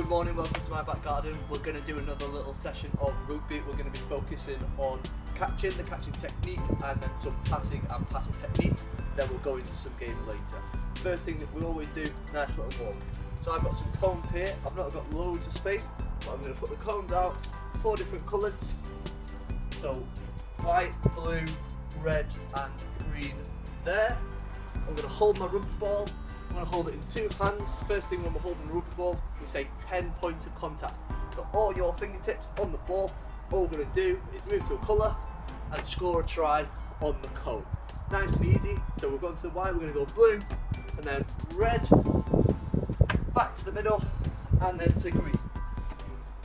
Good morning, welcome to my back garden. We're going to do another little session of rugby. We're going to be focusing on catching, the catching technique, and then some passing and passing techniques. Then we'll go into some games later. First thing that we always do, nice little walk. So I've got some cones here. I've not got loads of space, but I'm going to put the cones out, 4 different colours. So white, blue, red and green there. I'm going to hold my rugby ball. I'm going to hold it in 2 hands. First thing when we're holding the rugby ball, we say 10 points of contact. So all your fingertips on the ball, all we're going to do is move to a colour and score a try on the cone. Nice and easy. So we're going to the white, we're going to go blue, and then red, back to the middle, and then to green.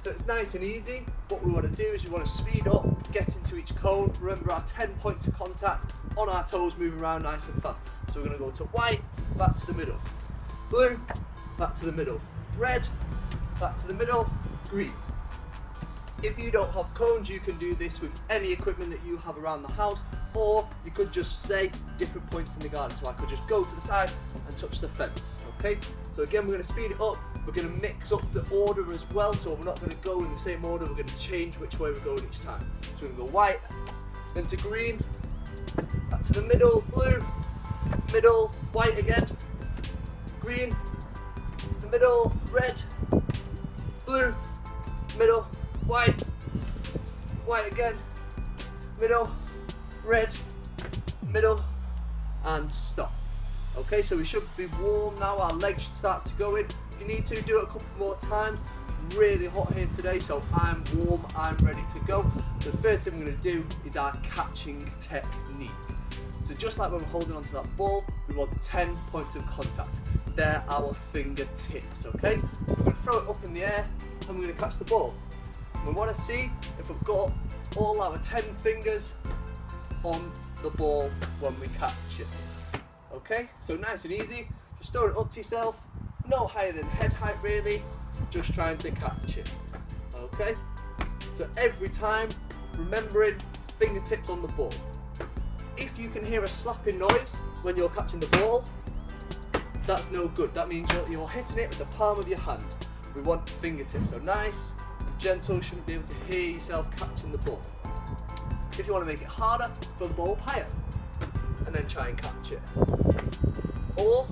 So it's nice and easy. What we want to do is we want to speed up, get into each cone. Remember our 10 points of contact, on our toes, moving around nice and fast. So we're going to go to white, back to the middle, blue, back to the middle, red, back to the middle, green. If you don't have cones, you can do this with any equipment that you have around the house, or you could just say different points in the garden. So I could just go to the side and touch the fence, okay? So again, we're going to speed it up. We're going to mix up the order as well, so we're not going to go in the same order. We're going to change which way we're going each time. So we're going to go white, then to green, back to the middle, blue, middle, white again, green, to the middle, red, blue, middle, white, white again, middle, red, middle, and stop. Okay, so we should be warm now, our legs should start to go in. If you need to, do it a couple more times. Really hot here today, so I'm warm, I'm ready to go. The first thing we're going to do is our catching technique. So just like when we're holding onto that ball, we want 10 points of contact. They're our fingertips, okay? So we're going to throw it up in the air and we're going to catch the ball. We want to see if we've got all our 10 fingers on the ball when we catch it. Okay, so nice and easy, just throw it up to yourself, no higher than head height really, just trying to catch it. Okay, so every time remembering fingertips on the ball. If you can hear a slapping noise when you're catching the ball, that's no good. That means you're hitting it with the palm of your hand. We want fingertips, so nice and gentle, you shouldn't be able to hear yourself catching the ball. If you want to make it harder, throw the ball higher and then try and catch it. Or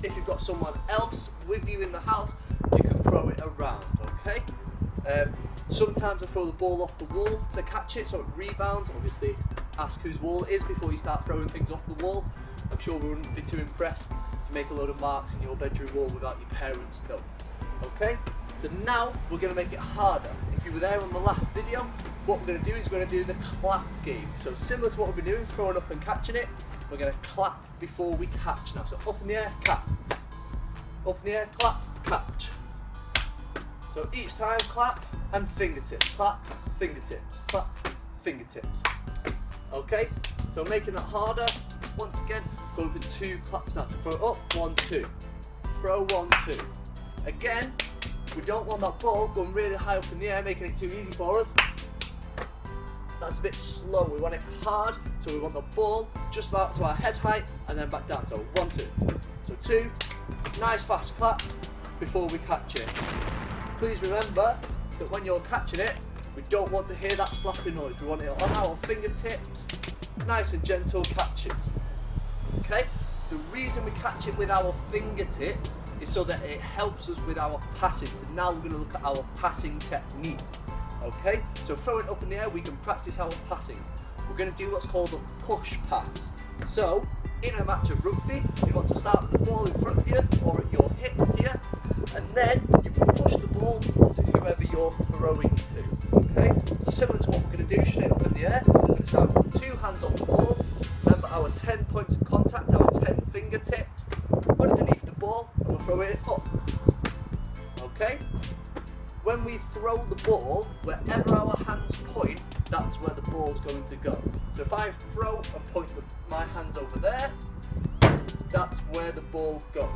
if you've got someone else with you in the house, you can throw it around, okay? Sometimes I throw the ball off the wall to catch it so it rebounds. Obviously ask whose wall it is before you start throwing things off the wall. I'm sure we wouldn't be too impressed to make a load of marks in your bedroom wall without your parents knowing. Okay, so now we're going to make it harder. If you were there on the last video, what we're going to do is we're going to do the clap game. So similar to what we've been doing, throwing up and catching it, we're going to clap before we catch now. So up in the air, clap. Up in the air, clap, catch. So each time, clap and fingertips. Clap, fingertips. Clap, fingertips. Okay, so making that harder. Once again, going for 2 claps now. So throw up, 1, 2. Throw 1, 2. Again, we don't want that ball going really high up in the air, making it too easy for us. That's a bit slow. We want it hard, so we want the ball just about to our head height and then back down. So 1, 2. So 2, nice fast claps before we catch it. Please remember that when you're catching it, we don't want to hear that slapping noise. We want it on our fingertips, nice and gentle catches. Okay? The reason we catch it with our fingertips is so that it helps us with our passing. So now we're going to look at our passing technique. Okay? So throw it up in the air, we can practice our passing. We're going to do what's called a push pass. So, in a match of rugby, you want to start with the ball in front of you or at your hip here, and then you can push the ball to whoever you're throwing to. Okay? So similar to what we're going to do, straight up in the air, we're going to start with 2 hands on the ball. Remember our 10 points of contact, our 10 fingertips underneath the ball, and we'll throw it up. Okay? When we throw the ball, wherever our hands point, that's where the ball's going to go. So if I throw and point my hands over there, that's where the ball goes.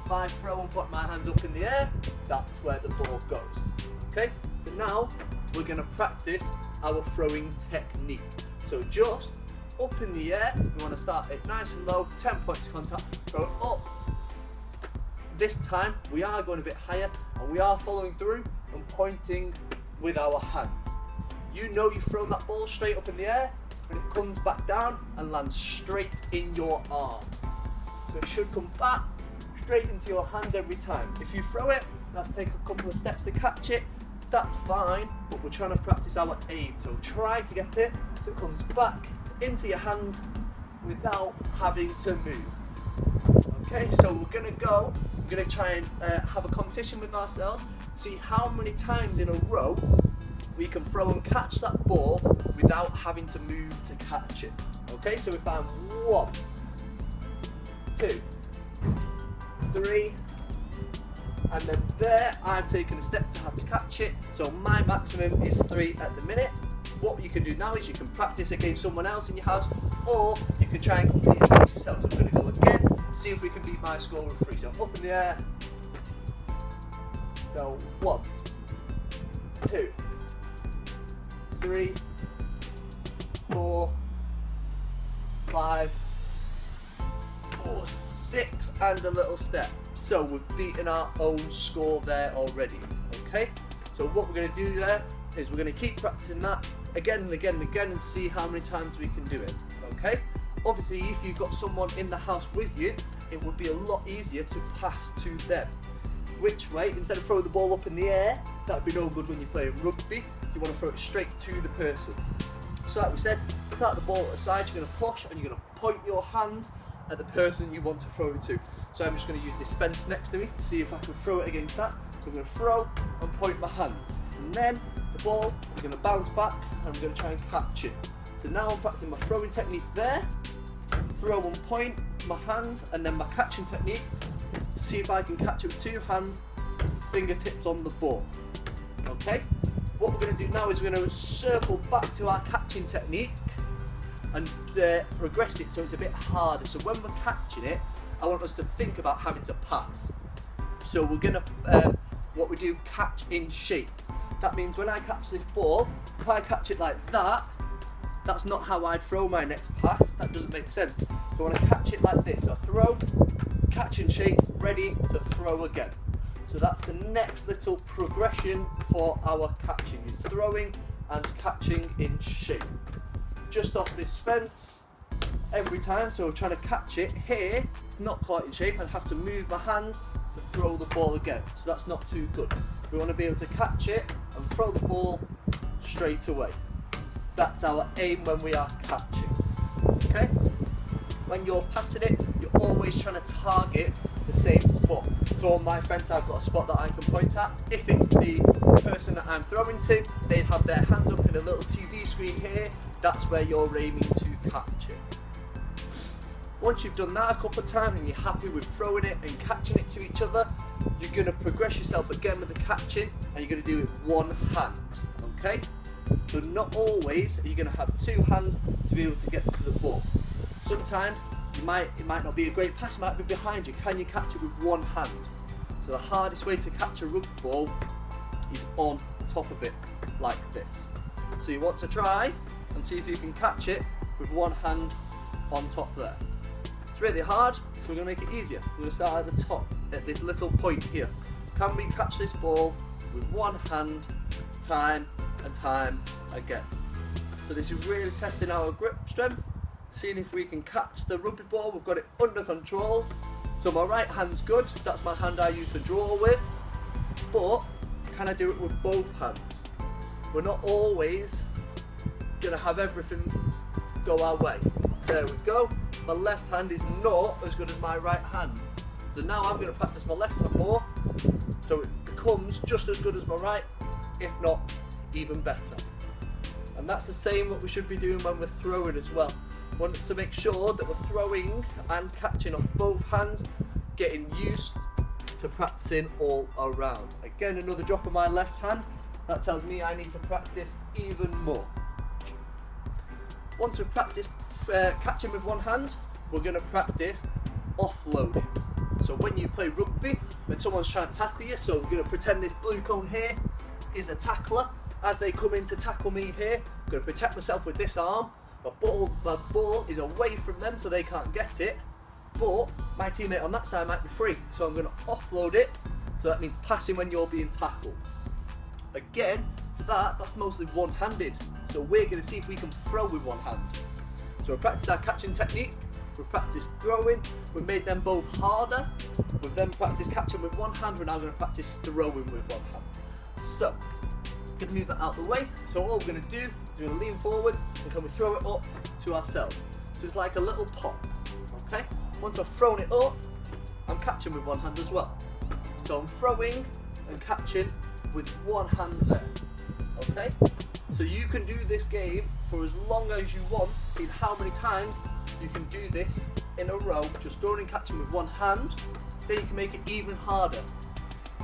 If I throw and put my hands up in the air, that's where the ball goes. Okay? So now we're going to practice our throwing technique. So just up in the air, we want to start it nice and low, 10 points of contact, throw it up, this time we are going a bit higher and we are following through and pointing with our hands. You know you've thrown that ball straight up in the air, and it comes back down and lands straight in your arms. So it should come back straight into your hands every time. If you throw it, you have to take a couple of steps to catch it. That's fine, but we're trying to practice our aim. So try to get it so it comes back into your hands without having to move. Okay, so we're going to try and have a competition with ourselves, see how many times in a row we can throw and catch that ball without having to move to catch it. Okay, so if I'm 1, 2, 3, and then there I've taken a step to have to catch it, so my maximum is 3 at the minute. What you can do now is you can practice against someone else in your house, or you can try and compete against yourself. So I'm going to go again, see if we can beat my score with 3. So up in the air. So 1, 2, 3, 4, 5, 6, and a little step. So we've beaten our own score there already. Okay, so what we're going to do there is we're going to keep practicing that again and again and again and see how many times we can do it. Okay, obviously if you've got someone in the house with you, it would be a lot easier to pass to them. Which way? Instead of throwing the ball up in the air, that would be no good when you're playing rugby. You want to throw it straight to the person. So like we said, start the ball at the side, you're going to push and you're going to point your hands at the person you want to throw it to. So I'm just going to use this fence next to me to see if I can throw it against that. So I'm going to throw and point my hands. And then the ball is going to bounce back and I'm going to try and catch it. So now I'm practicing my throwing technique there. Throw and point my hands, and then my catching technique to see if I can catch it with 2 hands, fingertips on the ball. Okay? What we're going to do now is we're going to circle back to our catching technique and progress it so it's a bit harder. So when we're catching it, I want us to think about having to pass. So we're going to, what we do, catch in shape. That means when I catch this ball, if I catch it like that, that's not how I'd throw my next pass. That doesn't make sense. So I want to catch it like this. So throw, catch in shape, ready to throw again. So that's the next little progression for our catching, is throwing and catching in shape. Just off this fence every time, so we're trying to catch it here. It's not quite in shape. I'd have to move my hand to throw the ball again. So that's not too good. We want to be able to catch it and throw the ball straight away. That's our aim when we are catching. Okay? When you're passing it, you're always trying to target the same spot. So on my fence, I've got a spot that I can point at. If it's the person that I'm throwing to, they'd have their hands up in a little TV screen here. That's where you're aiming to catch it. Once you've done that a couple of times and you're happy with throwing it and catching it to each other, you're going to progress yourself again with the catching, and you're going to do it with 1 hand. Okay? So not always are you going to have 2 hands to be able to get to the ball. Sometimes it might not be a great pass, it might be behind you. Can you catch it with 1 hand? So the hardest way to catch a rugby ball is on top of it, like this. So you want to try and see if you can catch it with 1 hand on top there. It's really hard, so we're going to make it easier. We're going to start at the top, at this little point here. Can we catch this ball with 1 hand, time and time again? So this is really testing our grip strength, seeing if we can catch the rugby ball. We've got it under control. So my right hand's good, that's my hand I use to draw with, but can I do it with both hands? We're not always going to have everything go our way. There we go. My left hand is not as good as my right hand. So now I'm going to practice my left hand more, so it becomes just as good as my right, if not even better. And that's the same what we should be doing when we're throwing as well. We want to make sure that we're throwing and catching off both hands, getting used to practicing all around. Again, another drop of my left hand. That tells me I need to practice even more. Once we've practiced catching with 1 hand, we're going to practice offloading. So when you play rugby, when someone's trying to tackle you, so we're going to pretend this blue cone here is a tackler. As they come in to tackle me here, I'm going to protect myself with this arm. My ball is away from them so they can't get it. but my teammate on that side might be free, so I'm going to offload it, so that means passing when you're being tackled. Again, for that, that's mostly one-handed, so we're going to see if we can throw with one hand. So we've practiced our catching technique, we've practiced throwing, we've made them both harder, we've then practiced catching with one hand, we're now going to practice throwing with one hand. So, I'm going to move that out of the way, so all we're going to do is we're going to lean forward, and can we throw it up to ourselves. So it's like a little pop, okay? Once I've thrown it up, I'm catching with one hand as well. So I'm throwing and catching with one hand there, okay? So you can do this game for as long as you want, seeing how many times you can do this in a row, just throwing and catching with one hand, then you can make it even harder.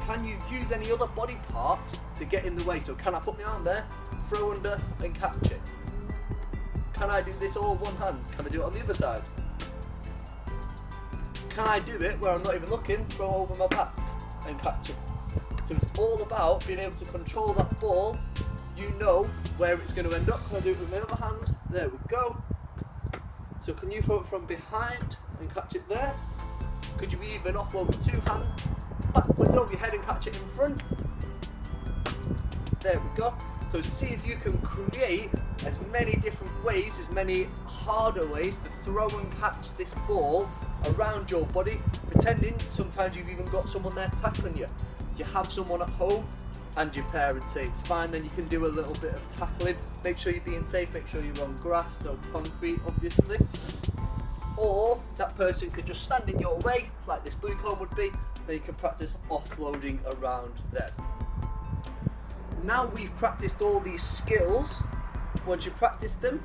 Can you use any other body parts to get in the way? So can I put my arm there, throw under and catch it? Can I do this all one hand? Can I do it on the other side? Can I do it where I'm not even looking, throw over my back and catch it? So it's all about being able to control that ball. You know where it's going to end up. Can I do it with my other hand? There we go. So can you throw it from behind and catch it there? Could you even offload with two hands, backwards over your head and catch it in front? There we go. So see if you can create as many different ways, as many harder ways to throw and catch this ball around your body, pretending sometimes you've even got someone there tackling you. If you have someone at home and your parents say it's fine, then you can do a little bit of tackling. Make sure you're being safe, make sure you're on grass, no concrete obviously. Or that person could just stand in your way, like this blue cone would be, then you can practice offloading around them. Now we've practiced all these skills, once you practice them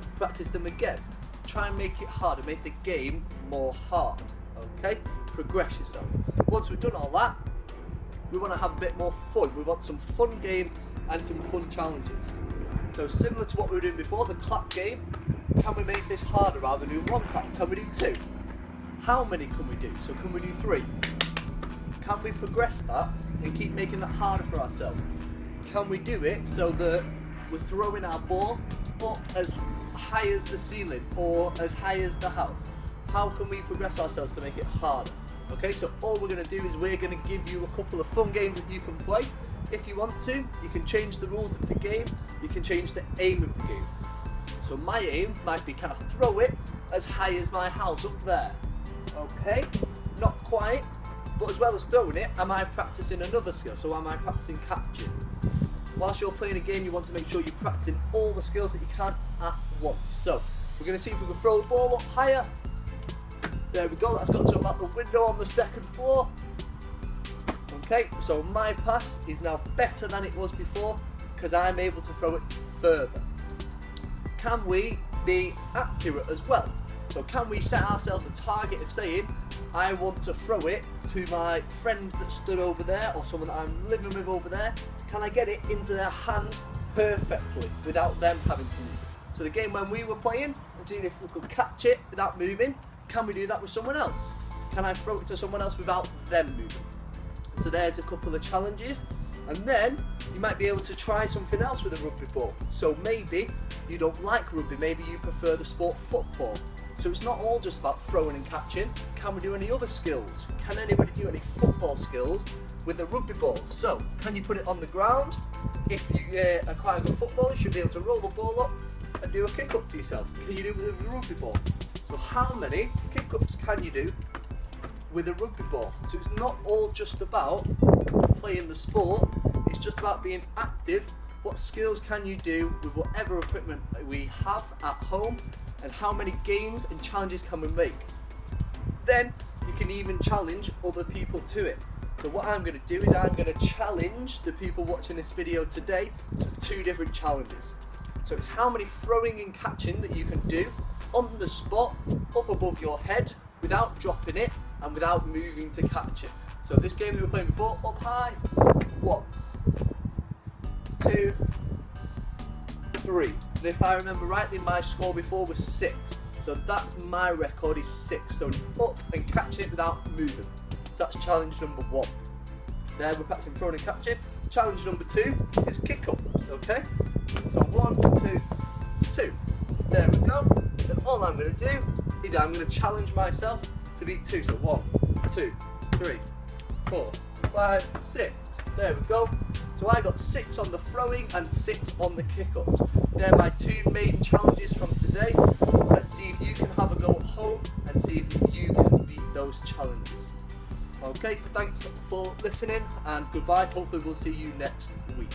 again. Try and make it harder, make the game more hard, okay? Progress yourselves. Once we've done all that, we want to have a bit more fun. We want some fun games and some fun challenges. So similar to what we were doing before, the clap game, can we make this harder rather than doing one clap? Can we do two? How many can we do? So can we do three? Can we progress that and keep making that harder for ourselves? Can we do it so that we're throwing our ball up as high as the ceiling or as high as the house? How can we progress ourselves to make it harder? Okay, so all we're going to do is we're going to give you a couple of fun games that you can play. If you want to, you can change the rules of the game, you can change the aim of the game. So my aim might be, can I throw it as high as my house up there? Okay, not quite, but as well as throwing it, am I practicing another skill? So am I practicing catching? Whilst you're playing a game, you want to make sure you're practicing all the skills that you can at once. So we're going to see if we can throw the ball up higher. There we go, that's got to about the window on the second floor. Okay, so my pass is now better than it was before because I'm able to throw it further. Can we be accurate as well? So can we set ourselves a target of saying, I want to throw it to my friend that stood over there or someone that I'm living with over there? Can I get it into their hand perfectly without them having to move? So the game when we were playing and seeing if we could catch it without moving, can we do that with someone else? Can I throw it to someone else without them moving? So there's a couple of challenges. And then you might be able to try something else with a rugby ball. So maybe you don't like rugby, maybe you prefer the sport football. So it's not all just about throwing and catching. Can we do any other skills? Can anybody do any football skills with a rugby ball? So can you put it on the ground? If you are quite a good footballer, you should be able to roll the ball up and do a kick up to yourself. Can you do it with a rugby ball? So how many kick ups can you do with a rugby ball? So it's not all just about playing the sport, it's just about being active. What skills can you do with whatever equipment we have at home, and how many games and challenges can we make? Then you can even challenge other people to it. So what I'm going to do is I'm going to challenge the people watching this video today to 2 different challenges. So it's how many throwing and catching that you can do on the spot, up above your head, without dropping it and without moving to catch it. So this game that we were playing before, up high, 1, 2, 3. And if I remember rightly, my score before was 6. So that's my record, is 6. So up and catching it without moving. So that's challenge number 1. There we're practicing throwing and catching. Challenge number 2 is kick ups, okay? So 1, 2, 2. There we go. And all I'm going to do is I'm going to challenge myself to beat 2. So 1, 2, 3, 4, 5, 6. There we go. So I got 6 on the throwing and 6 on the kick-ups. They're my 2 main challenges from today. Let's see if you can have a go at home and see if you can beat those challenges. Okay, thanks for listening and goodbye. Hopefully we'll see you next week.